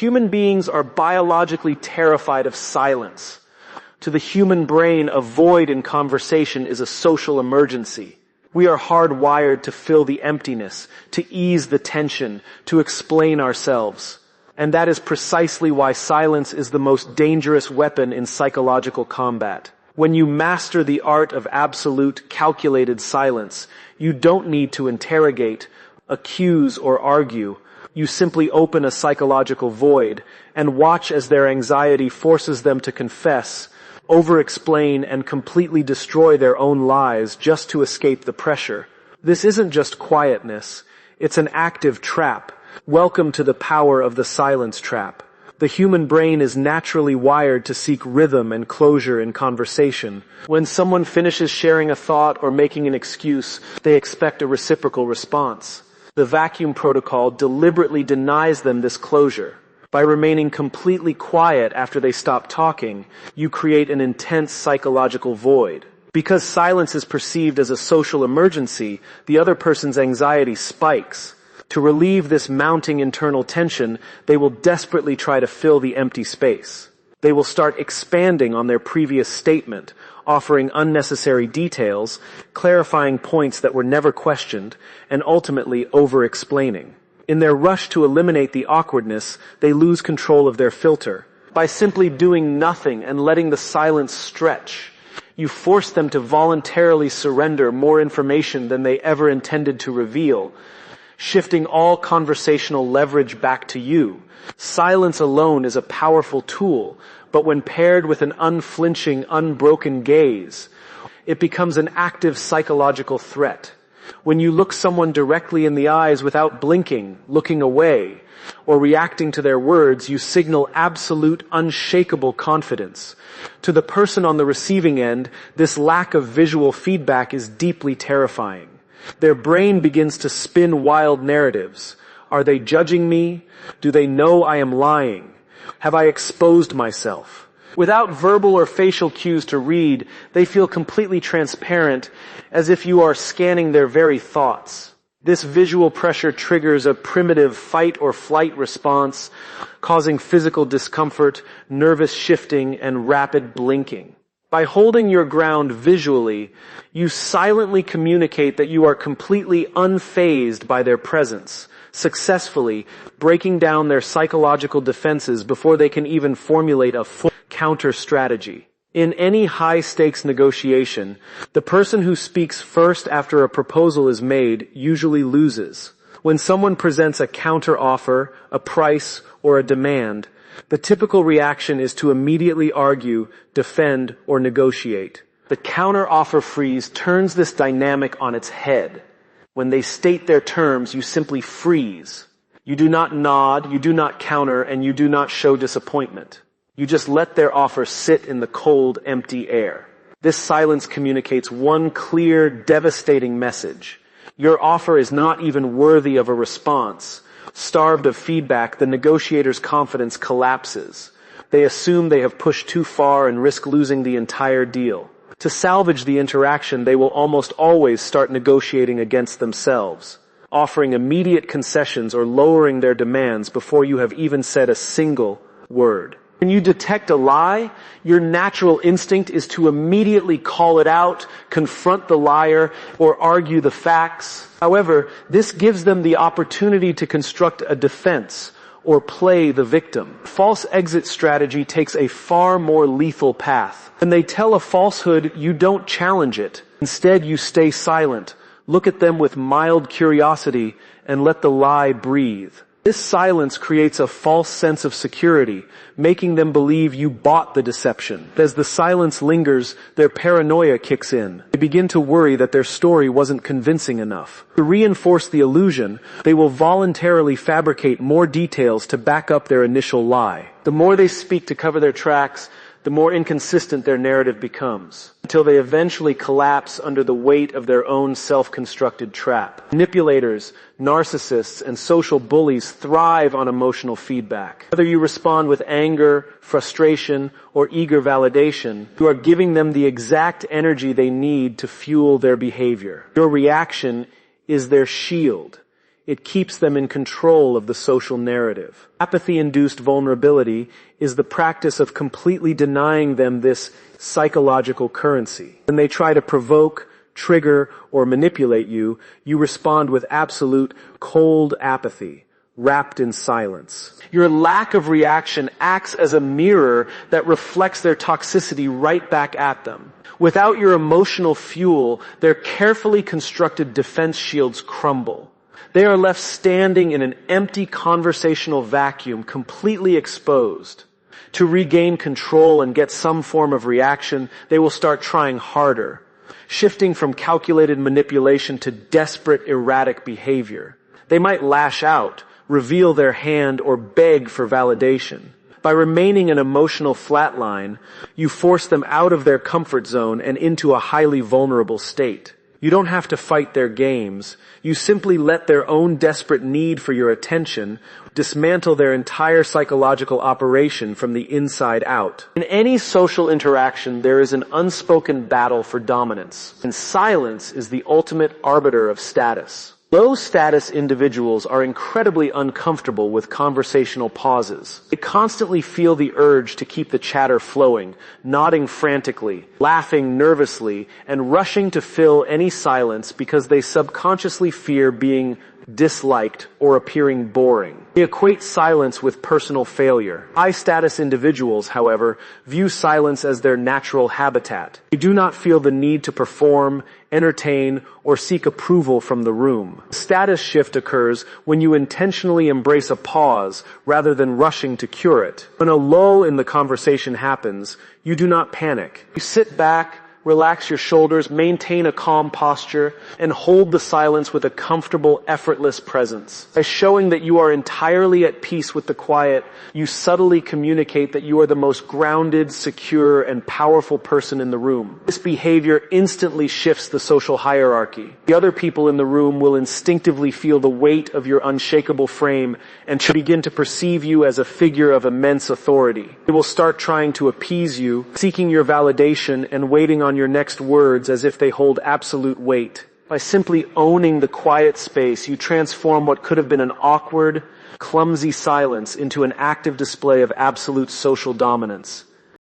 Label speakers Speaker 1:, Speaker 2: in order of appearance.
Speaker 1: Human beings are biologically terrified of silence. To the human brain, a void in conversation is a social emergency. We are hardwired to fill the emptiness, to ease the tension, to explain ourselves. And that is precisely why silence is the most dangerous weapon in psychological combat. When you master the art of absolute, calculated silence, you don't need to interrogate, accuse, or argue. You simply open a psychological void and watch as their anxiety forces them to confess, over-explain, and completely destroy their own lies just to escape the pressure. This isn't just quietness. It's an active trap. Welcome to the power of the silence trap. The human brain is naturally wired to seek rhythm and closure in conversation. When someone finishes sharing a thought or making an excuse, they expect a reciprocal response. The vacuum protocol deliberately denies them this closure. By remaining completely quiet after they stop talking, you create an intense psychological void. Because silence is perceived as a social emergency, the other person's anxiety spikes. To relieve this mounting internal tension, they will desperately try to fill the empty space. They will start expanding on their previous statement, offering unnecessary details, clarifying points that were never questioned, and ultimately over-explaining. In their rush to eliminate the awkwardness, they lose control of their filter. By simply doing nothing and letting the silence stretch, you force them to voluntarily surrender more information than they ever intended to reveal, shifting all conversational leverage back to you. Silence alone is a powerful tool, but when paired with an unflinching, unbroken gaze, it becomes an active psychological threat. When you look someone directly in the eyes without blinking, looking away, or reacting to their words, you signal absolute, unshakable confidence. To the person on the receiving end, this lack of visual feedback is deeply terrifying. Their brain begins to spin wild narratives. Are they judging me? Do they know I am lying? Have I exposed myself? Without verbal or facial cues to read, they feel completely transparent, as if you are scanning their very thoughts. This visual pressure triggers a primitive fight or flight response, causing physical discomfort, nervous shifting, and rapid blinking. By holding your ground visually, you silently communicate that you are completely unfazed by their presence, successfully breaking down their psychological defenses before they can even formulate a full counter strategy. In any high-stakes negotiation, the person who speaks first after a proposal is made usually loses. When someone presents a counter offer, a price, or a demand, the typical reaction is to immediately argue, defend, or negotiate. The counter-offer freeze turns this dynamic on its head. When they state their terms, you simply freeze. You do not nod, you do not counter, and you do not show disappointment. You just let their offer sit in the cold, empty air. This silence communicates one clear, devastating message. Your offer is not even worthy of a response. Starved of feedback, the negotiator's confidence collapses. They assume they have pushed too far and risk losing the entire deal. To salvage the interaction, they will almost always start negotiating against themselves, offering immediate concessions or lowering their demands before you have even said a single word. When you detect a lie, your natural instinct is to immediately call it out, confront the liar, or argue the facts. However, this gives them the opportunity to construct a defense or play the victim. False exit strategy takes a far more lethal path. When they tell a falsehood, you don't challenge it. Instead, you stay silent, look at them with mild curiosity, and let the lie breathe. This silence creates a false sense of security, making them believe you bought the deception. As the silence lingers, their paranoia kicks in. They begin to worry that their story wasn't convincing enough. To reinforce the illusion, they will voluntarily fabricate more details to back up their initial lie. The more they speak to cover their tracks, the more inconsistent their narrative becomes, until they eventually collapse under the weight of their own self-constructed trap. Manipulators, narcissists, and social bullies thrive on emotional feedback. Whether you respond with anger, frustration, or eager validation, you are giving them the exact energy they need to fuel their behavior. Your reaction is their shield. It keeps them in control of the social narrative. Apathy-induced vulnerability is the practice of completely denying them this psychological currency. When they try to provoke, trigger, or manipulate you, you respond with absolute cold apathy, wrapped in silence. Your lack of reaction acts as a mirror that reflects their toxicity right back at them. Without your emotional fuel, their carefully constructed defense shields crumble. They are left standing in an empty conversational vacuum, completely exposed. To regain control and get some form of reaction, they will start trying harder, shifting from calculated manipulation to desperate, erratic behavior. They might lash out, reveal their hand, or beg for validation. By remaining an emotional flatline, you force them out of their comfort zone and into a highly vulnerable state. You don't have to fight their games. You simply let their own desperate need for your attention dismantle their entire psychological operation from the inside out. In any social interaction, there is an unspoken battle for dominance, and silence is the ultimate arbiter of status. Low-status individuals are incredibly uncomfortable with conversational pauses. They constantly feel the urge to keep the chatter flowing, nodding frantically, laughing nervously, and rushing to fill any silence because they subconsciously fear being disliked or appearing boring. They equate silence with personal failure. High-status individuals, however, view silence as their natural habitat. They do not feel the need to perform, entertain, or seek approval from the room. Status shift occurs when you intentionally embrace a pause rather than rushing to cure it. When a lull in the conversation happens, you do not panic. You sit back, relax your shoulders, maintain a calm posture, and hold the silence with a comfortable, effortless presence. By showing that you are entirely at peace with the quiet, you subtly communicate that you are the most grounded, secure, and powerful person in the room. This behavior instantly shifts the social hierarchy. The other people in the room will instinctively feel the weight of your unshakable frame and begin to perceive you as a figure of immense authority. They will start trying to appease you, seeking your validation, and waiting on your next words as if they hold absolute weight. By simply owning the quiet space, you transform what could have been an awkward, clumsy silence into an active display of absolute social dominance.